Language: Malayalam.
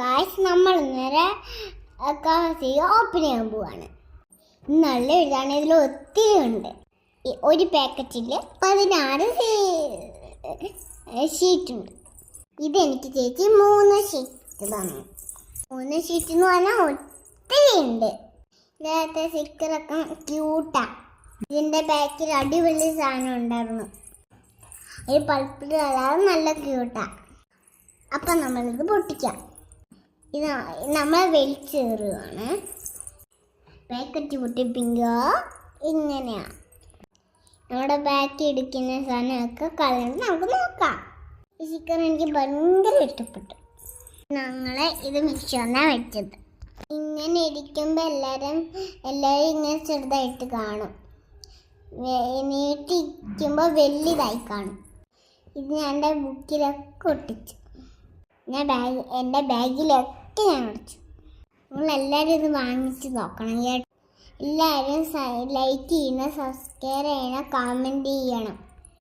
ഗായ്സ്, നമ്മൾ ഇന്നലെ ഓപ്പൺ ചെയ്യാൻ പോവാണ്. നല്ല എഴുതാണ്, ഇതിൽ ഒത്തിരി ഉണ്ട്. ഒരു പാക്കറ്റിൽ 16 ഷീറ്റുണ്ട്. ഇതെനിക്ക് ചേച്ചി 3 ഷീറ്റ് തന്നു. 3 ഷീറ്റ് എന്ന് പറഞ്ഞാൽ ഒത്തിരി ഉണ്ട്. ഇതിനകത്തെ സ്റ്റിക്കറൊക്കെ ക്യൂട്ടാ. ഇതിൻ്റെ ബാക്കിൽ അടിപൊളി സാധനം ഉണ്ടായിരുന്നു. ഒരു പൾപ്പിൽ അല്ലാതെ നല്ല ക്യൂട്ടാ. അപ്പം നമ്മളിത് പൊട്ടിക്കാം. ഇത് നമ്മൾ വലിച്ചേറുകയാണ്. പാക്കറ്റ് പൊട്ടിപ്പിക്കുക. ഇങ്ങനെയാണ് നമ്മുടെ ബാക്കി എടുക്കുന്ന സാധനമൊക്കെ കളഞ്ഞ് നമുക്ക് നോക്കാം. ഈ സ്റ്റിക്കർ എനിക്ക് ഭയങ്കര ഇഷ്ടപ്പെട്ടു. ഞങ്ങളെ ഇത് മിക്സറിനാണ് വെച്ചത്. ഇങ്ങനെ ഇരിക്കുമ്പോൾ എല്ലാവരും ഇങ്ങനെ ചെറുതായിട്ട് കാണും. നീട്ടിരിക്കുമ്പോൾ വലിയതായി കാണും. ഇത് ഞാൻ എൻ്റെ ബുക്കിലൊക്കെ ഒട്ടിച്ചു. എൻ്റെ ബാഗിലൊക്കെ ഞാൻ ഒട്ടിച്ചു. നിങ്ങളെല്ലാവരും ഇത് വാങ്ങിച്ച് നോക്കണം. എല്ലാവരും ലൈക്ക് ചെയ്യണം, സബ്സ്ക്രൈബ് ചെയ്യണം, കമൻറ്റ് ചെയ്യണം.